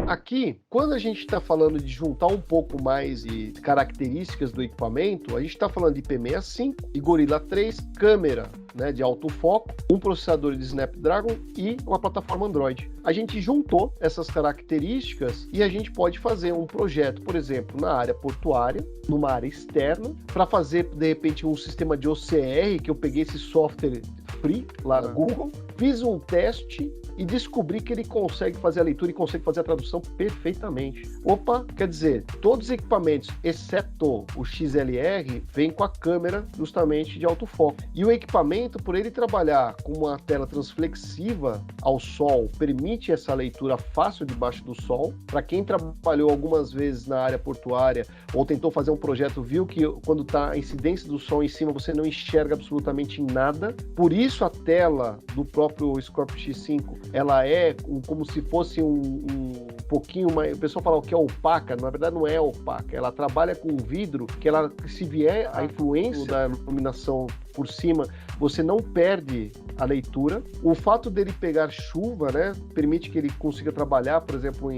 Aqui, quando a gente está falando de juntar um pouco mais de características do equipamento, a gente está falando de IP65 e Gorilla 3, câmera, né, de alto foco, um processador de Snapdragon e uma plataforma Android. A gente juntou essas características e a gente pode fazer um projeto, por exemplo, na área portuária, numa área externa, para fazer, de repente, um sistema de OCR, que eu peguei esse software free lá na Google, fiz um teste e descobri que ele consegue fazer a leitura e consegue fazer a tradução perfeitamente. Opa, quer dizer, todos os equipamentos, exceto o XLR, vem com a câmera justamente de alto foco. E o equipamento, por ele trabalhar com uma tela transflexiva ao sol, permite essa leitura fácil debaixo do sol. Para quem trabalhou algumas vezes na área portuária ou tentou fazer um projeto, viu que quando está a incidência do sol em cima, você não enxerga absolutamente nada. Por isso a tela do próprio Scorpio X5 ela é como se fosse um pouquinho mais... O pessoal fala que é opaca, na verdade não é opaca. Ela trabalha com vidro, que ela, se vier a influência da iluminação por cima, você não perde a leitura. O fato dele pegar chuva, né, permite que ele consiga trabalhar, por exemplo,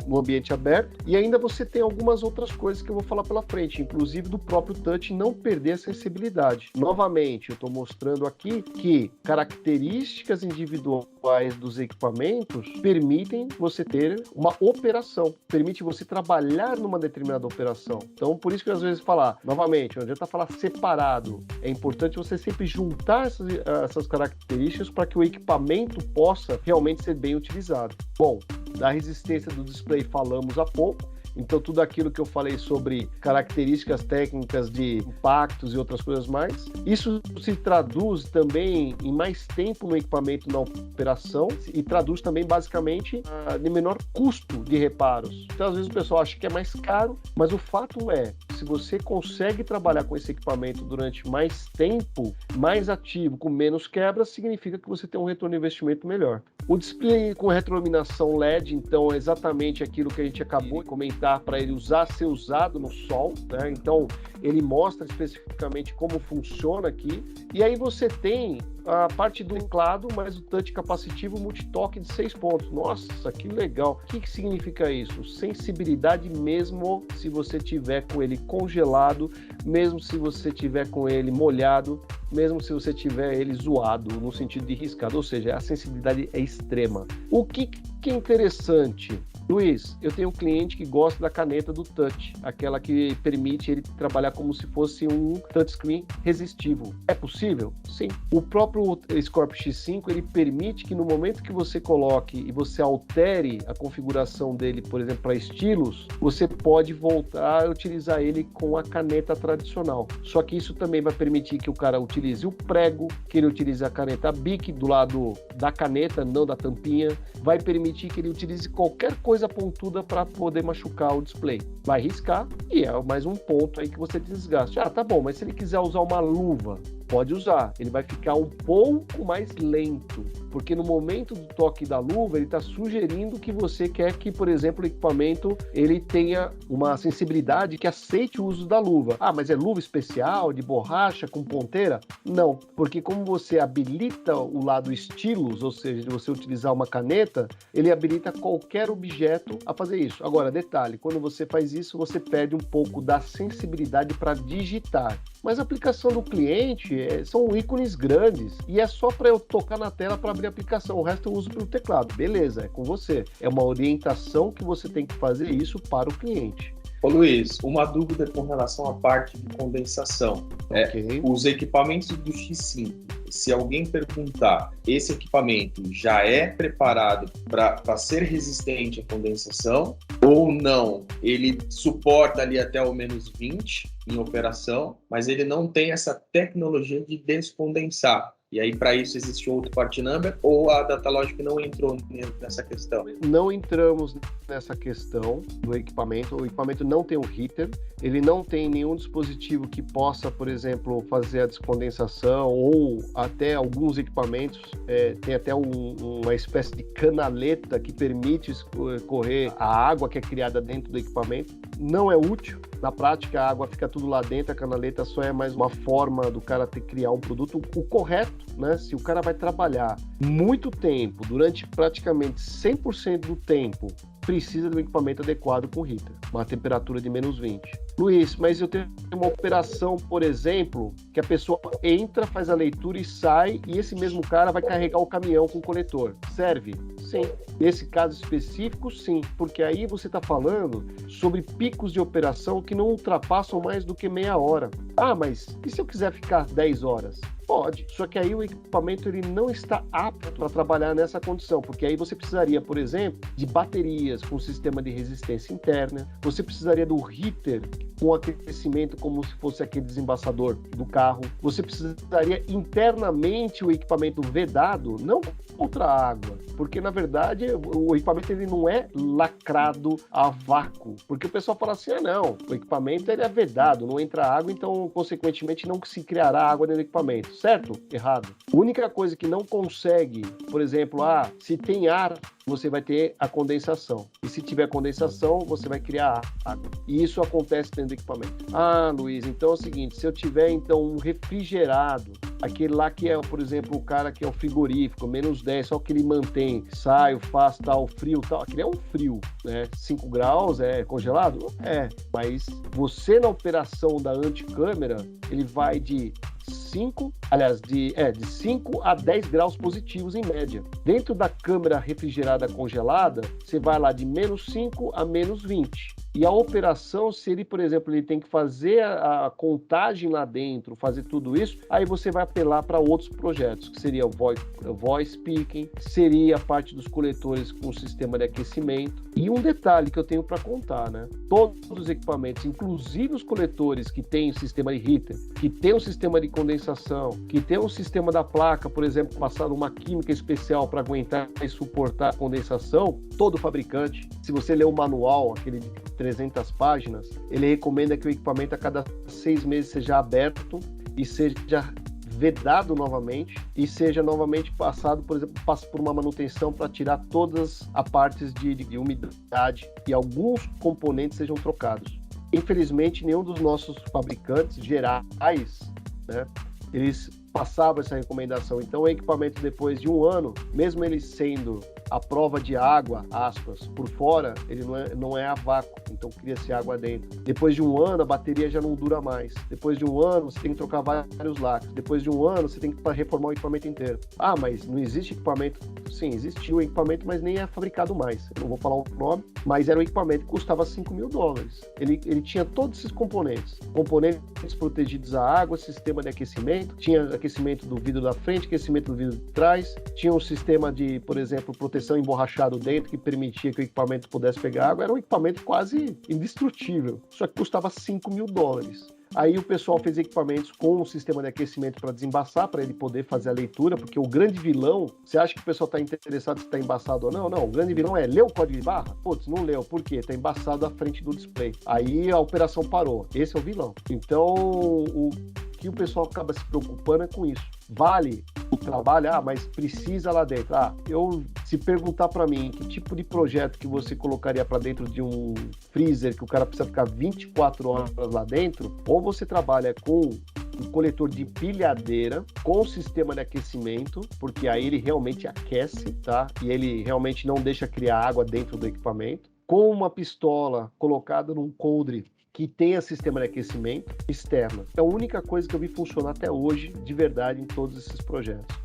no ambiente aberto. E ainda você tem algumas outras coisas que eu vou falar pela frente, inclusive do próprio touch não perder a sensibilidade. Novamente, eu estou mostrando aqui que características individuais dos equipamentos permitem você ter uma operação, permite você trabalhar numa determinada operação. Então, por isso que às vezes falar, novamente, não adianta falar separado. É importante você sempre juntar essas características para que o equipamento possa realmente ser bem utilizado. Bom, da resistência do display falamos há pouco. Então, tudo aquilo que eu falei sobre características técnicas de impactos e outras coisas mais, isso se traduz também em mais tempo no equipamento na operação e traduz também, basicamente, de menor custo de reparos. Então, às vezes o pessoal acha que é mais caro, mas o fato é, se você consegue trabalhar com esse equipamento durante mais tempo, mais ativo, com menos quebras, significa que você tem um retorno de investimento melhor. O display com retroiluminação LED, então, é exatamente aquilo que a gente acabou de comentar, para ele ser usado no sol, né? Então ele mostra especificamente como funciona aqui, e aí você tem a parte do teclado, mas o touch capacitivo multitoque de 6 pontos. Nossa, que legal! O que significa isso? Sensibilidade mesmo se você tiver com ele congelado, mesmo se você tiver com ele molhado, mesmo se você tiver ele zoado, no sentido de riscado, ou seja, a sensibilidade é extrema. O que é interessante? Luiz, eu tenho um cliente que gosta da caneta do touch, aquela que permite ele trabalhar como se fosse um touchscreen resistivo. É possível? Sim. O próprio Scorpio X5, ele permite que no momento que você coloque e você altere a configuração dele, por exemplo, para estilos, você pode voltar a utilizar ele com a caneta tradicional. Só que isso também vai permitir que o cara utilize o prego, que ele utilize a caneta Bic do lado da caneta, não da tampinha. Vai permitir que ele utilize qualquer coisa pontuda para poder machucar o display. Vai riscar e é mais um ponto aí que você desgaste. Ah, tá bom, mas se ele quiser usar uma luva, pode usar. Ele vai ficar um pouco mais lento, porque no momento do toque da luva, ele está sugerindo que você quer que, por exemplo, o equipamento ele tenha uma sensibilidade que aceite o uso da luva. Ah, mas é luva especial, de borracha, com ponteira? Não, porque como você habilita o lado estilos, ou seja, de você utilizar uma caneta, ele habilita qualquer objeto a fazer isso. Agora, detalhe, quando você faz isso, você perde um pouco da sensibilidade para digitar. Mas a aplicação do cliente são ícones grandes e é só para eu tocar na tela para abrir a aplicação. O resto eu uso pelo teclado. Beleza, é com você. É uma orientação que você tem que fazer isso para o cliente. Ô Luiz, uma dúvida com relação à parte de condensação. Okay. Os equipamentos do X5, se alguém perguntar, esse equipamento já é preparado para ser resistente à condensação ou não? Ele suporta ali até o menos 20 em operação, mas ele não tem essa tecnologia de descondensar. E aí, para isso, existe outro part number ou a Datalogic não entrou nessa questão? Não entramos nessa questão do equipamento. O equipamento não tem um heater, ele não tem nenhum dispositivo que possa, por exemplo, fazer a descondensação, ou até alguns equipamentos tem até uma espécie de canaleta que permite escorrer a água que é criada dentro do equipamento. Não é útil. Na prática, a água fica tudo lá dentro, a canaleta só é mais uma forma do cara criar um produto. O correto, né? Se o cara vai trabalhar muito tempo, durante praticamente 100% do tempo, precisa de um equipamento adequado com heater, uma temperatura de -20. Luiz, mas eu tenho uma operação, por exemplo, que a pessoa entra, faz a leitura e sai, e esse mesmo cara vai carregar o caminhão com o coletor. Serve? Sim. Nesse caso específico, sim, porque aí você está falando sobre picos de operação que não ultrapassam mais do que meia hora. Ah, mas e se eu quiser ficar 10 horas? Pode, só que aí o equipamento ele não está apto para trabalhar nessa condição, porque aí você precisaria, por exemplo, de baterias com sistema de resistência interna, você precisaria do heater com aquecimento como se fosse aquele desembaçador do carro, você precisaria internamente o equipamento vedado, não contra a água, porque na verdade o equipamento ele não é lacrado a vácuo, porque o pessoal fala assim, não, o equipamento ele é vedado, não entra água, então consequentemente não se criará água dentro do equipamento, certo? Errado. A única coisa que não consegue, por exemplo, se tem ar, você vai ter a condensação. E se tiver condensação, você vai criar água. E isso acontece dentro do equipamento. Ah, Luiz, então é o seguinte, se eu tiver então um refrigerado, aquele lá que é, por exemplo, o cara que é o frigorífico, -10, só que ele mantém, saio, faz tal, frio, tal, aquele é um frio, né? 5 graus é congelado? É, mas você na operação da anticâmera, ele vai de 5 a 10 graus positivos em média. Dentro da câmera refrigerada congelada, você vai lá de -5 a -20. E a operação, se ele, por exemplo, ele tem que fazer a contagem lá dentro, fazer tudo isso, aí você vai apelar para outros projetos, que seria o voice picking, seria a parte dos coletores com sistema de aquecimento. E um detalhe que eu tenho para contar, né? Todos os equipamentos, inclusive os coletores que têm sistema de heater, que tem um sistema de condensação, que tem um sistema da placa, por exemplo, passar uma química especial para aguentar e suportar a condensação, todo fabricante, se você ler o manual, aquele de 300 páginas, ele recomenda que o equipamento a cada 6 meses seja aberto e seja vedado novamente e seja novamente passado, por exemplo, passe por uma manutenção para tirar todas as partes de umidade e alguns componentes sejam trocados. Infelizmente, nenhum dos nossos fabricantes gerais, né, eles passavam essa recomendação. Então, o equipamento, depois de 1 ano, mesmo ele sendo a prova de água, aspas, por fora, ele não é a vácuo, então cria-se água dentro. Depois de 1 ano, a bateria já não dura mais. Depois de 1 ano, você tem que trocar vários lacres. Depois de 1 ano, você tem que reformar o equipamento inteiro. Ah, mas não existe equipamento? Sim, existiu o equipamento, mas nem é fabricado mais. Eu não vou falar o nome, mas era um equipamento que custava $5.000. Ele tinha todos esses componentes. Componentes protegidos à água, sistema de aquecimento, tinha aquecimento do vidro da frente, aquecimento do vidro de trás, tinha um sistema de, por exemplo, proteção emborrachado dentro que permitia que o equipamento pudesse pegar água. Era um equipamento quase indestrutível, só que custava $5.000. Aí o pessoal fez equipamentos com um sistema de aquecimento para desembaçar, para ele poder fazer a leitura, porque o grande vilão, você acha que o pessoal está interessado se está embaçado ou não? Não, o grande vilão é, leu o código de barra? Putz, não leu, por quê? Está embaçado à frente do display. Aí a operação parou, esse é o vilão. Então, o que o pessoal acaba se preocupando é com isso. Vale o trabalho, mas precisa lá dentro. Se perguntar para mim que tipo de projeto que você colocaria para dentro de um freezer que o cara precisa ficar 24 horas lá dentro, ou você trabalha com um coletor de pilhadeira com sistema de aquecimento, porque aí ele realmente aquece, tá? E ele realmente não deixa criar água dentro do equipamento, com uma pistola colocada num coldre que tenha sistema de aquecimento externo. É a única coisa que eu vi funcionar até hoje, de verdade, em todos esses projetos.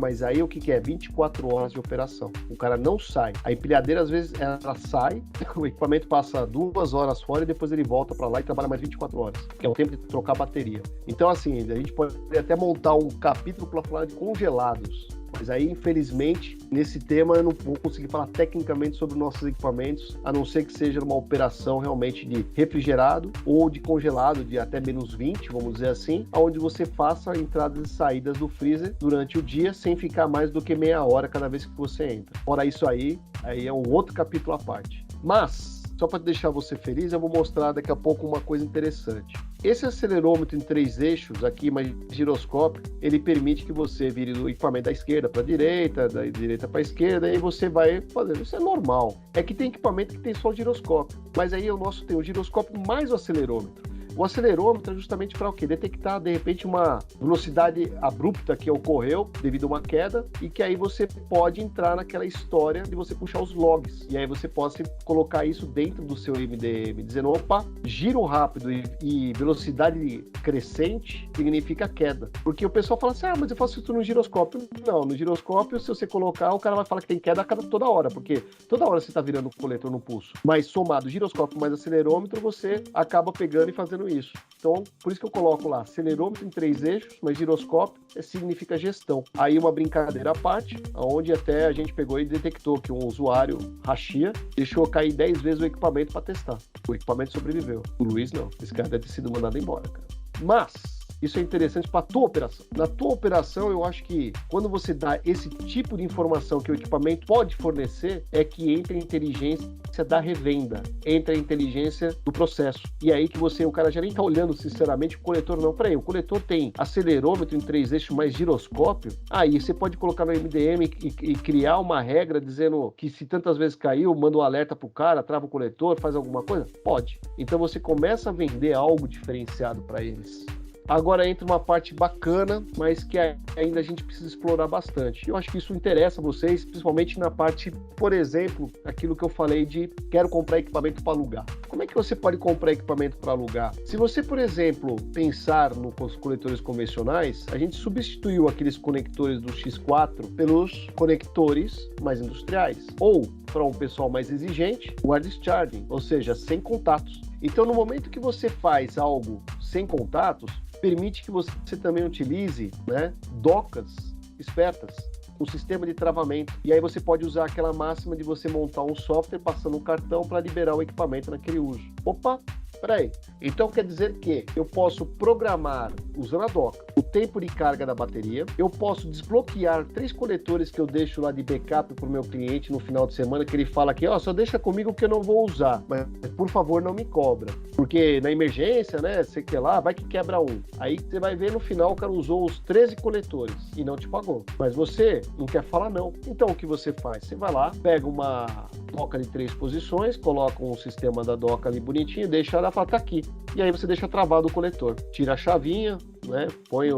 Mas aí o que é? 24 horas de operação. O cara não sai. A empilhadeira, às vezes, ela sai, o equipamento passa 2 horas fora e depois ele volta para lá e trabalha mais 24 horas, que é o tempo de trocar a bateria. Então, assim, a gente pode até montar um capítulo para falar de congelados. Mas aí, infelizmente, nesse tema eu não vou conseguir falar tecnicamente sobre nossos equipamentos, a não ser que seja uma operação realmente de refrigerado ou de congelado, de até -20, vamos dizer assim, onde você faça entradas e saídas do freezer durante o dia, sem ficar mais do que meia hora cada vez que você entra. Fora isso aí é um outro capítulo à parte. Mas, só para deixar você feliz, eu vou mostrar daqui a pouco uma coisa interessante. Esse acelerômetro em 3 eixos aqui, mas giroscópio, ele permite que você vire o equipamento da esquerda para a direita, da direita para a esquerda, e você vai fazendo. Isso é normal. É que tem equipamento que tem só o giroscópio, mas aí o nosso tem o giroscópio mais o acelerômetro. O acelerômetro é justamente para o quê? Detectar, de repente, uma velocidade abrupta que ocorreu devido a uma queda e que aí você pode entrar naquela história de você puxar os logs. E aí você pode colocar isso dentro do seu MDM, dizendo, opa, giro rápido e velocidade crescente significa queda. Porque o pessoal fala assim, mas eu faço isso no giroscópio. Não, no giroscópio, se você colocar, o cara vai falar que tem queda a toda hora, porque toda hora você está virando o coletor no pulso. Mas somado giroscópio mais acelerômetro, você acaba pegando e fazendo isso. Então, por isso que eu coloco lá, acelerômetro em 3 eixos, mas giroscópio significa gestão. Aí uma brincadeira à parte, onde até a gente pegou e detectou que um usuário rachia, deixou cair 10 vezes o equipamento para testar. O equipamento sobreviveu. O Luiz não. Esse cara deve ter sido mandado embora, cara. Mas isso é interessante para a tua operação. Na tua operação, eu acho que quando você dá esse tipo de informação que o equipamento pode fornecer, é que entra a inteligência da revenda, entra a inteligência do processo. E aí que o cara já nem tá olhando sinceramente o coletor, não. Peraí, o coletor tem acelerômetro em 3 eixos mais giroscópio, aí você pode colocar no MDM e criar uma regra dizendo que se tantas vezes caiu, manda um alerta pro cara, trava o coletor, faz alguma coisa? Pode. Então você começa a vender algo diferenciado para eles. Agora entra uma parte bacana, mas que ainda a gente precisa explorar bastante. Eu acho que isso interessa a vocês, principalmente na parte, por exemplo, aquilo que eu falei de quero comprar equipamento para alugar. Como é que você pode comprar equipamento para alugar? Se você, por exemplo, pensar nos coletores convencionais, a gente substituiu aqueles conectores do X4 pelos conectores mais industriais. Ou, para um pessoal mais exigente, o wireless charging, ou seja, sem contatos. Então, no momento que você faz algo sem contatos, permite que você também utilize, docas espertas, um sistema de travamento. E aí você pode usar aquela máxima de você montar um software passando um cartão para liberar o equipamento naquele uso. Opa, peraí. Então quer dizer que eu posso programar, usando a doca, o tempo de carga da bateria, eu posso desbloquear 3 coletores que eu deixo lá de backup para o meu cliente no final de semana, que ele fala que, só deixa comigo que eu não vou usar, mas por favor não me cobra, porque na emergência, sei que lá, vai que quebra um. Aí você vai ver no final o cara usou os 13 coletores e não te pagou, mas você não quer falar não. Então o que você faz? Você vai lá, pega uma doca de 3 posições, coloca um sistema da doca ali bonitinho, deixa ela falar, tá aqui. E aí você deixa travado o coletor. Tira a chavinha, põe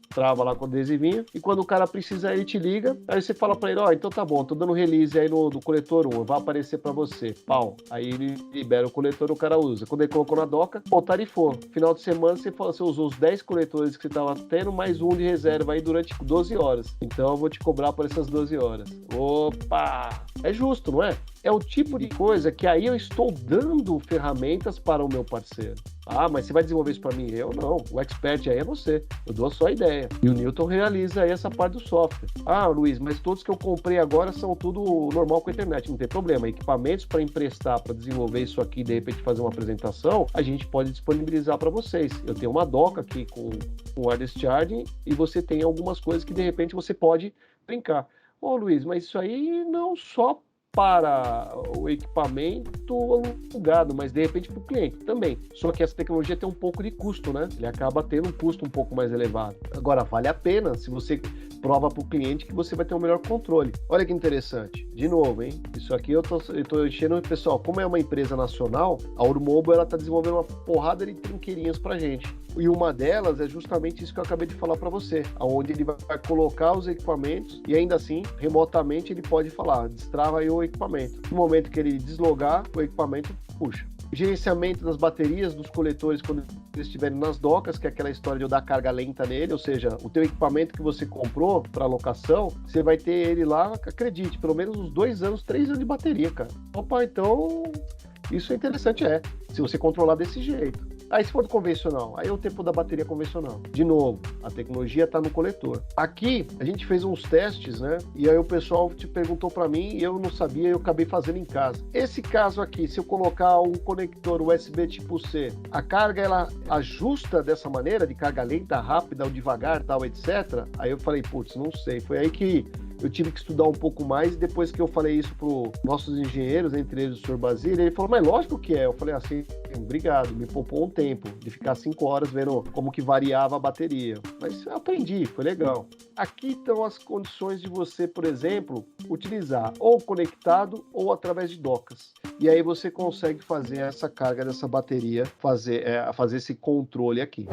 trava lá com o adesivinho, e quando o cara precisa, ele te liga, aí você fala pra ele, então tá bom, tô dando release aí do coletor 1, vai aparecer pra você, pau. Aí ele libera o coletor, o cara usa. Quando ele colocou na doca, tarifou. Final de semana, você usou os 10 coletores que você tava tendo, mais um de reserva aí durante 12 horas. Então eu vou te cobrar por essas 12 horas. Opa! É justo, não é? É o tipo de coisa que aí eu estou dando ferramentas para o meu parceiro. Mas você vai desenvolver isso para mim? Eu não. O expert aí é você. Eu dou só a ideia. E o Newton realiza aí essa parte do software. Luiz, mas todos que eu comprei agora são tudo normal com a internet. Não tem problema. Equipamentos para emprestar, para desenvolver isso aqui e de repente fazer uma apresentação, a gente pode disponibilizar para vocês. Eu tenho uma doca aqui com wireless charging e você tem algumas coisas que de repente você pode brincar. Luiz, mas isso aí não só para o equipamento alugado, mas de repente para o cliente também. Só que essa tecnologia tem um pouco de custo, Ele acaba tendo um custo um pouco mais elevado. Agora, vale a pena se você prova para o cliente que você vai ter um melhor controle. Olha que interessante. De novo, hein? Isso aqui eu tô enchendo, pessoal, como é uma empresa nacional, a Urmobo ela tá desenvolvendo uma porrada de trinqueirinhas pra gente. E uma delas é justamente isso que eu acabei de falar para você, onde ele vai colocar os equipamentos e ainda assim, remotamente, ele pode falar, destrava aí o equipamento. No momento que ele deslogar, o equipamento puxa. Gerenciamento das baterias dos coletores quando eles estiverem nas docas, que é aquela história de eu dar carga lenta nele, ou seja, o teu equipamento que você comprou para locação, você vai ter ele lá, acredite, pelo menos uns 2 anos, 3 anos de bateria, cara. Opa, então isso é interessante, se você controlar desse jeito. Aí se for do convencional, aí é o tempo da bateria convencional. De novo, a tecnologia está no coletor. Aqui, a gente fez uns testes, E aí o pessoal te perguntou para mim e eu não sabia, eu acabei fazendo em casa. Esse caso aqui, se eu colocar um conector USB tipo C, a carga ela ajusta dessa maneira, de carga lenta, rápida ou devagar, tal, etc. Aí eu falei, putz, não sei. Foi aí que eu tive que estudar um pouco mais, e depois que eu falei isso para os nossos engenheiros, entre eles o Sr. Basílio, ele falou, mas lógico que é. Eu falei assim, obrigado, me poupou um tempo de ficar 5 horas vendo como que variava a bateria. Mas eu aprendi, foi legal. Aqui estão as condições de você, por exemplo, utilizar ou conectado ou através de docas. e aí você consegue fazer essa carga dessa bateria, fazer esse controle aqui.